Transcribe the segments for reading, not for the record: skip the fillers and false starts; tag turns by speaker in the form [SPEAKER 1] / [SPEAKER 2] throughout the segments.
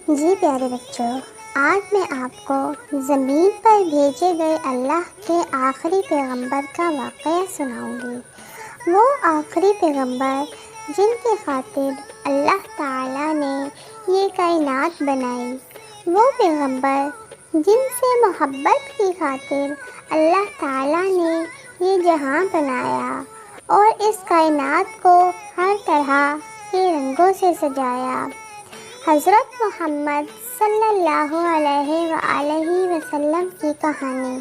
[SPEAKER 1] جی پیارے بچوں، آج میں آپ کو زمین پر بھیجے گئے اللہ کے آخری پیغمبر کا واقعہ سناؤں گی۔ وہ آخری پیغمبر جن کی خاطر اللہ تعالیٰ نے یہ کائنات بنائی، وہ پیغمبر جن سے محبت کی خاطر اللہ تعالیٰ نے یہ جہاں بنایا اور اس کائنات کو ہر طرح کے رنگوں سے سجایا، حضرت محمد صلی اللہ علیہ وآلہ وسلم کی کہانی۔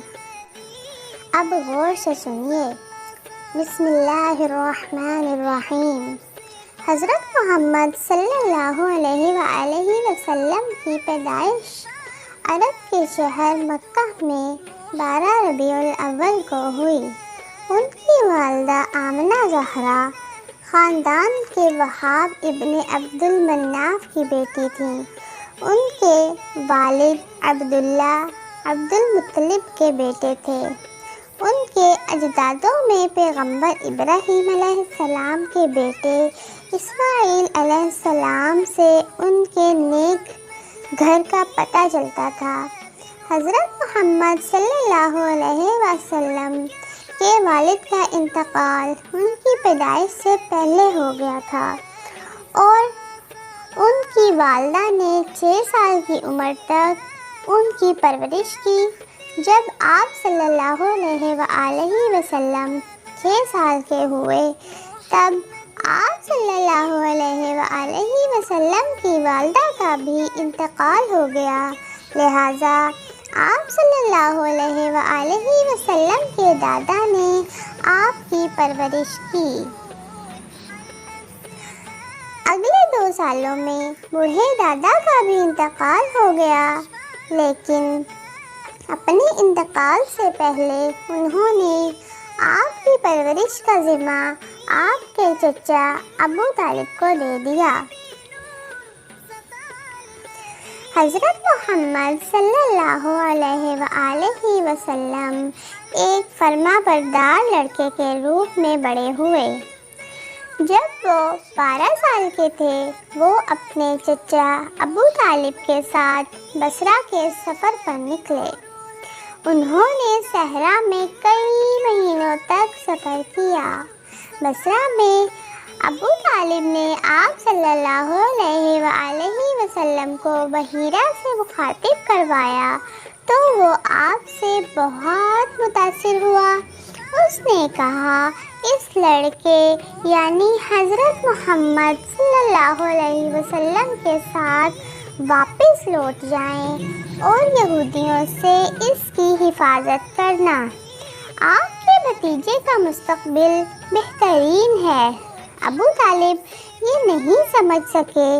[SPEAKER 1] اب غور سے سنیے۔ بسم اللہ الرحمن الرحیم۔ حضرت محمد صلی اللہ علیہ وآلہ وسلم کی پیدائش عرب کے شہر مکہ میں 12 ربیع الاول کو ہوئی۔ ان کی والدہ آمنہ زہرا خاندان کے وہاب ابن عبد المناف کی بیٹی تھیں۔ ان کے والد عبداللہ عبد المطلب کے بیٹے تھے۔ ان کے اجدادوں میں پیغمبر ابراہیم علیہ السلام کے بیٹے اسماعیل علیہ السلام سے ان کے نیک گھر کا پتہ چلتا تھا۔ حضرت محمد صلی اللہ علیہ وسلم کے والد کا انتقال ان کی پیدائش سے پہلے ہو گیا تھا اور ان کی والدہ نے 6 سال کی عمر تک ان کی پرورش کی۔ جب آپ صلی اللہ علیہ وآلہ وسلم 6 سال کے ہوئے تب آپ صلی اللہ علیہ وآلہ وسلم کی والدہ کا بھی انتقال ہو گیا، لہٰذا آپ صلی اللہ علیہ وآلہ وسلم کے دادا نے آپ کی پرورش کی۔ اگلے 2 سالوں میں بوڑھے دادا کا بھی انتقال ہو گیا، لیکن اپنے انتقال سے پہلے انہوں نے آپ کی پرورش کا ذمہ آپ کے چچا ابو طالب کو دے دیا۔ حضرت محمد صلی اللہ علیہ وآلہ وسلم ایک فرما بردار لڑکے کے روپ میں بڑے ہوئے۔ جب وہ 12 سال کے تھے، وہ اپنے چچا ابو طالب کے ساتھ بصرہ کے سفر پر نکلے۔ انہوں نے صحرا میں کئی مہینوں تک سفر کیا۔ بصرہ میں ابو طالب نے آپ صلی اللہ علیہ وآلہ وسلم کو بحیرہ سے مخاطب کروایا تو وہ آپ سے بہت متاثر ہوا۔ اس نے کہا اس لڑکے یعنی حضرت محمد صلی اللہ علیہ وسلم کے ساتھ واپس لوٹ جائیں اور یہودیوں سے اس کی حفاظت کرنا۔ آپ کے بھتیجے کا مستقبل بہترین ہے۔ ابو طالب یہ نہیں سمجھ سکے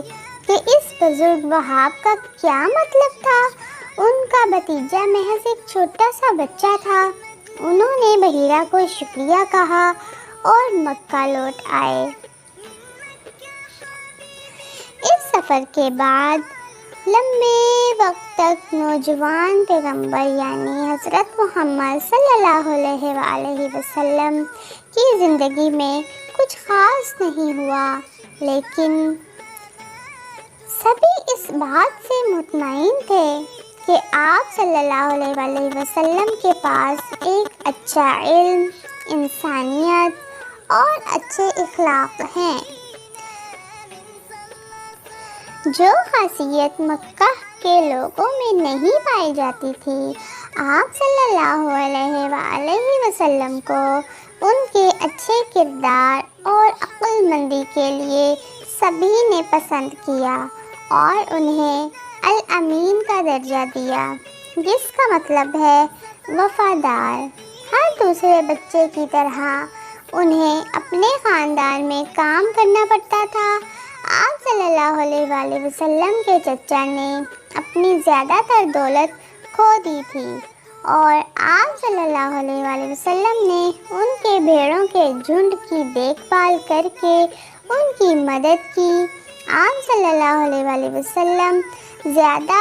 [SPEAKER 1] کہ اس بزرگ وہاب کا کیا مطلب تھا۔ ان کا بھتیجا محض ایک چھوٹا سا بچہ تھا۔ انہوں نے بحیرہ کو شکریہ کہا اور مکہ لوٹ آئے۔ اس سفر کے بعد لمبے وقت تک نوجوان پیغمبر یعنی حضرت محمد صلی اللہ علیہ وآلہ وسلم کی زندگی میں کچھ خاص نہیں ہوا، لیکن سبھی اس بات سے مطمئن تھے کہ آپ صلی اللہ علیہ وآلہ وسلم کے پاس ایک اچھا علم، انسانیت اور اچھے اخلاق ہیں، جو خاصیت مکہ کے لوگوں میں نہیں پائی جاتی تھی۔ آپ صلی اللہ علیہ وآلہ وسلم کو ان کے اچھے کردار اور عقل مندی کے لیے سبھی نے پسند کیا اور انہیں الامین کا درجہ دیا، جس کا مطلب ہے وفادار۔ ہر دوسرے بچے کی طرح انہیں اپنے خاندان میں کام کرنا پڑتا تھا۔ آپ صلی اللہ علیہ وآلہ وسلم کے چچا نے اپنی زیادہ تر دولت کھو دی تھی اور آپ صلی اللہ علیہ وآلہ وسلم نے ان کے بھیڑوں کے جھنڈ کی دیکھ بھال کر کے ان کی مدد کی۔ آپ صلی اللہ علیہ وآلہ وسلم زیادہ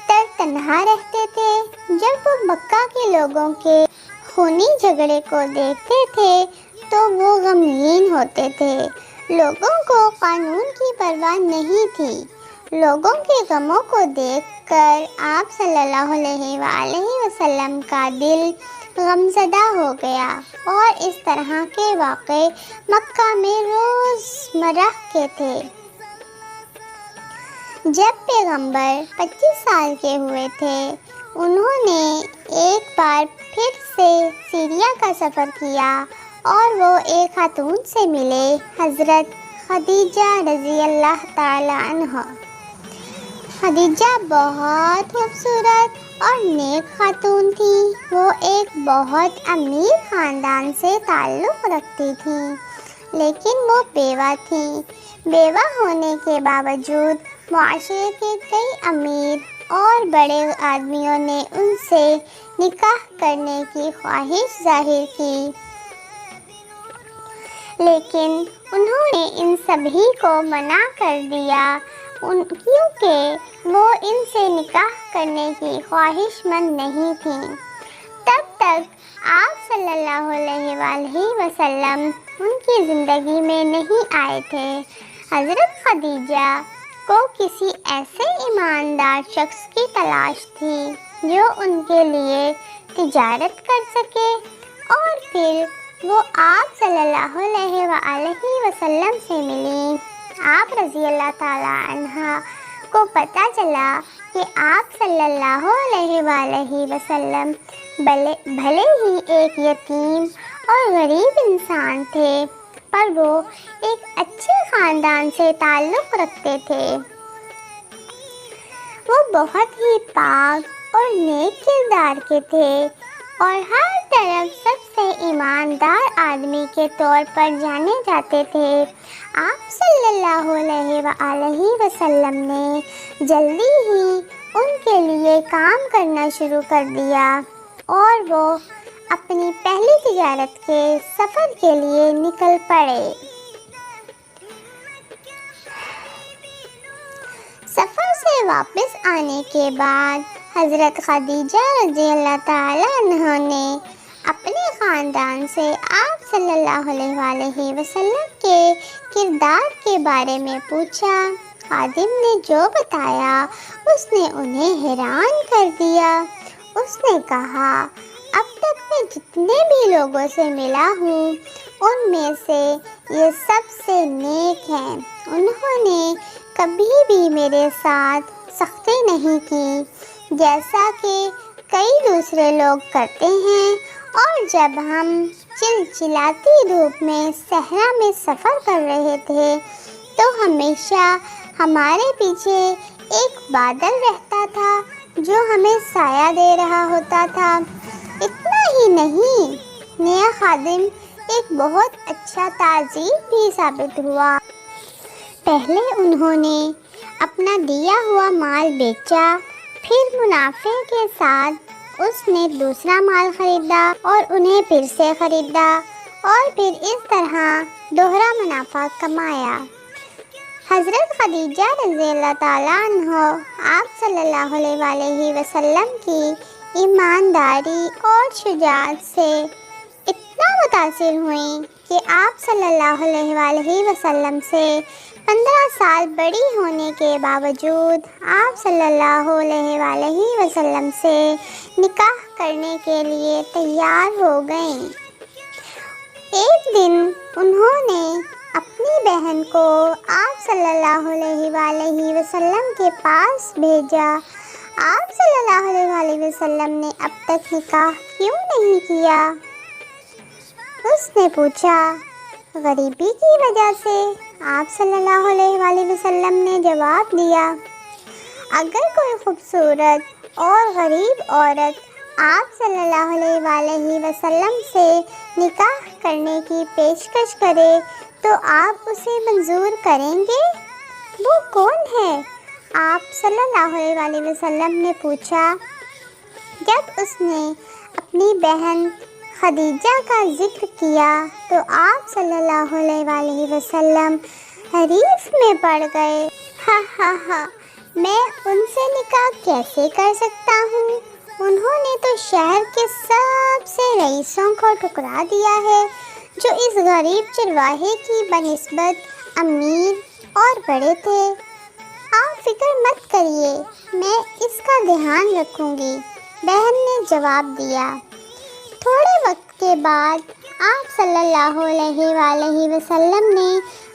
[SPEAKER 1] تر تنہا رہتے تھے۔ جب وہ مکہ کے لوگوں کے خونی جھگڑے کو دیکھتے تھے تو وہ غمگین ہوتے تھے۔ لوگوں کو قانون کی پرواہ نہیں تھی۔ لوگوں کے غموں کو دیکھ کر آپ صلی اللہ علیہ وسلم کا دل غمزدہ ہو گیا، اور اس طرح کے واقعے مکہ میں روزمرہ کے تھے۔ جب پیغمبر 25 سال کے ہوئے تھے، انہوں نے ایک بار پھر سے سیریا کا سفر کیا اور وہ ایک خاتون سے ملے، حضرت خدیجہ رضی اللہ تعالی عنہ۔ خدیجہ بہت خوبصورت اور نیک خاتون تھی۔ وہ ایک بہت امیر خاندان سے تعلق رکھتی تھیں، لیکن وہ بیوہ تھیں۔ بیوہ ہونے کے باوجود معاشرے کے کئی امیر اور بڑے آدمیوں نے ان سے نکاح کرنے کی خواہش ظاہر کی، لیکن انہوں نے ان سبھی کو منع کر دیا کیونکہ وہ ان سے نکاح کرنے کی خواہش مند نہیں تھیں۔ تب تک آپ صلی اللہ علیہ وآلہ وسلم ان کی زندگی میں نہیں آئے تھے۔ حضرت خدیجہ کو کسی ایسے ایماندار شخص کی تلاش تھی جو ان کے لیے تجارت کر سکے، اور پھر وہ آپ صلی اللہ علیہ وآلہ وسلم سے ملی۔ آپ رضی اللہ تعالی عنہ کو پتہ چلا کہ آپ صلی اللہ علیہ وآلہ وسلم بھلے ہی ایک یتیم اور غریب انسان تھے، پر وہ ایک اچھے خاندان سے تعلق رکھتے تھے۔ وہ بہت ہی پاک اور نیک کردار کے تھے اور ہر طرف سب سے ایماندار آدمی کے طور پر جانے جاتے تھے۔ آپ صلی اللہ علیہ وآلہ وسلم نے جلدی ہی ان کے لیے کام کرنا شروع کر دیا، اور وہ اپنی پہلی تجارت کے سفر کے لیے نکل پڑے۔ سفر سے واپس آنے کے بعد حضرت خدیجہ رضی اللہ تعالی عنہ نے اپنے خاندان سے آپ صلی اللہ علیہ وآلہ وسلم کے کردار کے بارے میں پوچھا۔ خادم نے جو بتایا اس نے انہیں حیران کر دیا۔ اس نے کہا، اب تک میں جتنے بھی لوگوں سے ملا ہوں ان میں سے یہ سب سے نیک ہیں۔ انہوں نے کبھی بھی میرے ساتھ سختی نہیں کی جیسا کہ کئی دوسرے لوگ کرتے ہیں، اور جب ہم چلچلاتی دھوپ میں صحرا میں سفر کر رہے تھے تو ہمیشہ ہمارے پیچھے ایک بادل رہتا تھا جو ہمیں سایہ دے رہا ہوتا تھا۔ اتنا ہی نہیں، نیا خادم ایک بہت اچھا تعزیر بھی ثابت ہوا۔ پہلے انہوں نے اپنا دیا ہوا مال بیچا، پھر منافع کے ساتھ اس نے دوسرا مال خریدا اور انہیں پھر سے خریدا، اور پھر اس طرح دوہرا منافع کمایا۔ حضرت خدیجہ رضی اللہ تعالیٰ عنہ آپ صلی اللہ علیہ وآلہ وسلم کی ایمانداری اور شجاعت سے اتنا متاثر ہوئیں کہ آپ صلی اللہ علیہ وآلہ وسلم سے 15 سال بڑی ہونے کے باوجود آپ صلی اللہ علیہ وآلہ وسلم سے نکاح کرنے کے لیے تیار ہو گئیں۔ ایک دن انہوں نے اپنی بہن کو آپ صلی اللہ علیہ وآلہ وسلم کے پاس بھیجا۔ آپ صلی اللہ علیہ وآلہ وسلم نے اب تک نکاح کیوں نہیں کیا؟ اس نے پوچھا۔ غریبی کی وجہ سے، آپ صلی اللہ علیہ وآلہ وسلم نے جواب دیا۔ اگر کوئی خوبصورت اور غریب عورت آپ صلی اللہ علیہ وآلہ وسلم سے نکاح کرنے کی پیشکش کرے تو آپ اسے منظور کریں گے؟ وہ کون ہے؟ آپ صلی اللہ علیہ وآلہ وسلم نے پوچھا۔ جب اس نے اپنی بہن خدیجہ کا ذکر کیا تو آپ صلی اللہ علیہ وآلہ وسلم حریف میں پڑ گئے۔ میں ان سے نکاح کیسے کر سکتا ہوں؟ انہوں نے تو شہر کے سب سے رئیسوں کو ٹھکرا دیا ہے جو اس غریب چرواہے کی بنسبت امیر اور بڑے تھے۔ آپ فکر مت کریے، میں اس کا دھیان رکھوں گی، بہن نے جواب دیا۔ تھوڑے وقت کے بعد آپ صلی اللہ علیہ وآلہ وسلم نے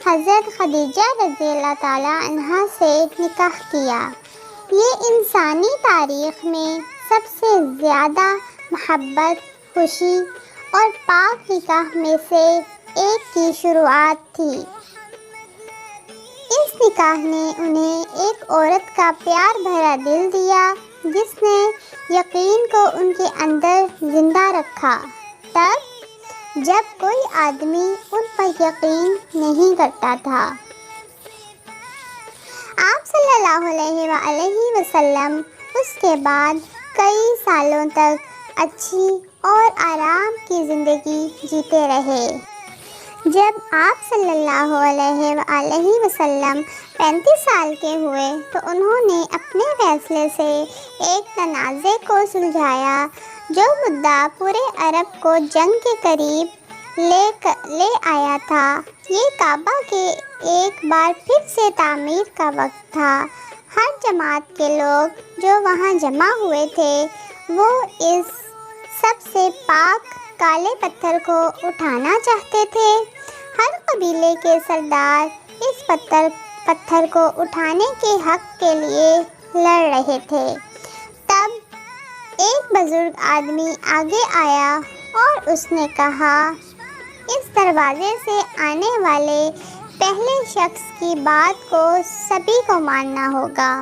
[SPEAKER 1] حضرت خدیجہ رضی اللہ تعالیٰ عنہا سے نکاح کیا۔ یہ انسانی تاریخ میں سب سے زیادہ محبت، خوشی اور پاک نکاح میں سے ایک کی شروعات تھی۔ اس نکاح نے انہیں ایک عورت کا پیار بھرا دل دیا جس نے یقین کو ان کے اندر زندہ رکھا، تب جب کوئی آدمی ان پر یقین نہیں کرتا تھا۔ آپ صلی اللہ علیہ وآلہ وسلم اس کے بعد کئی سالوں تک اچھی اور آرام کی زندگی جیتے رہے۔ جب آپ صلی اللہ علیہ وآلہ وسلم 35 سال کے ہوئے تو انہوں نے اپنے فیصلے سے ایک تنازع کو سلجھایا جو مدعا پورے عرب کو جنگ کے قریب لے آیا تھا۔ یہ کعبہ کے ایک بار پھر سے تعمیر کا وقت تھا۔ ہر جماعت کے لوگ جو وہاں جمع ہوئے تھے وہ اس سب سے پاک کالے پتھر کو اٹھانا چاہتے تھے۔ ہر قبیلے کے سردار اس پتھر کو اٹھانے کے حق کے لیے لڑ رہے تھے۔ تب ایک بزرگ آدمی آگے آیا اور اس نے کہا، اس دروازے سے آنے والے پہلے شخص کی بات کو سبھی کو ماننا ہوگا۔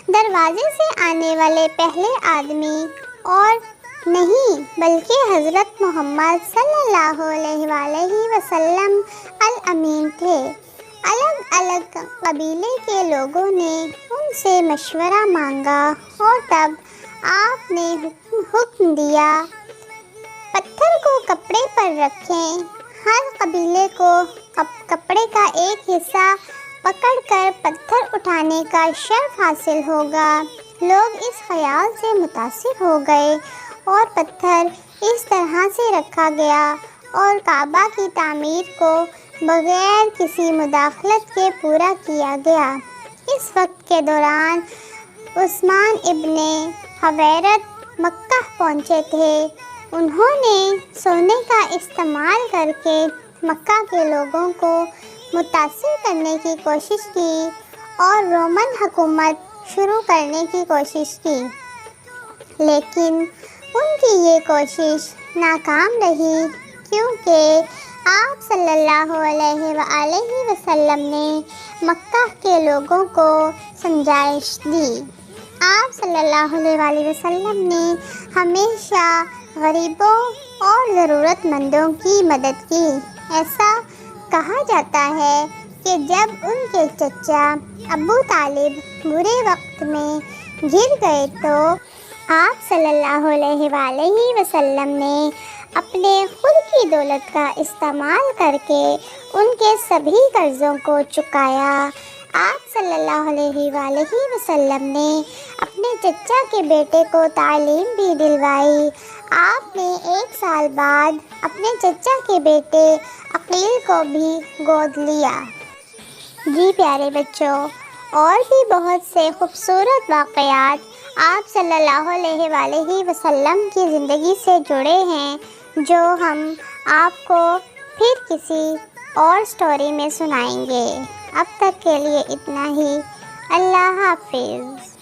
[SPEAKER 1] دروازے سے آنے والے پہلے آدمی اور نہیں بلکہ حضرت محمد صلی اللہ علیہ وآلہ وسلم الامین تھے۔ الگ الگ قبیلے کے لوگوں نے ان سے مشورہ مانگا اور تب آپ نے حکم دیا، پتھر کو کپڑے پر رکھیں۔ ہر قبیلے کو کپڑے کا ایک حصہ پکڑ کر پتھر اٹھانے کا شرف حاصل ہوگا۔ لوگ اس خیال سے متاثر ہو گئے اور پتھر اس طرح سے رکھا گیا اور کعبہ کی تعمیر کو بغیر کسی مداخلت کے پورا کیا گیا۔ اس وقت کے دوران عثمان ابن حویرث مکہ پہنچے تھے۔ انہوں نے سونے کا استعمال کر کے مکہ کے لوگوں کو متاثر کرنے کی کوشش کی اور رومن حکومت شروع کرنے کی کوشش کی، لیکن ان کی یہ کوشش ناکام رہی کیونکہ آپ صلی اللہ علیہ وآلہ وسلم نے مکہ کے لوگوں کو سمجھائش دی۔ آپ صلی اللہ علیہ وآلہ وسلم نے ہمیشہ غریبوں اور ضرورت مندوں کی مدد کی۔ ایسا کہا جاتا ہے کہ جب ان کے چچا ابو طالب برے وقت میں گر گئے تو آپ صلی اللہ علیہ وآلہ وسلم نے اپنے خود کی دولت کا استعمال کر کے ان کے سبھی قرضوں کو چکایا۔ آپ صلی اللہ علیہ وآلہ وسلم نے اپنے چچا کے بیٹے کو تعلیم بھی دلوائی۔ آپ نے 1 سال بعد اپنے چچا کے بیٹے عقیل کو بھی گود لیا۔ جی پیارے بچوں، اور بھی بہت سے خوبصورت واقعات آپ صلی اللہ علیہ وآلہ وسلم کی زندگی سے جڑے ہیں جو ہم آپ کو پھر کسی اور سٹوری میں سنائیں گے۔ اب تک کے لیے اتنا ہی۔ اللہ حافظ۔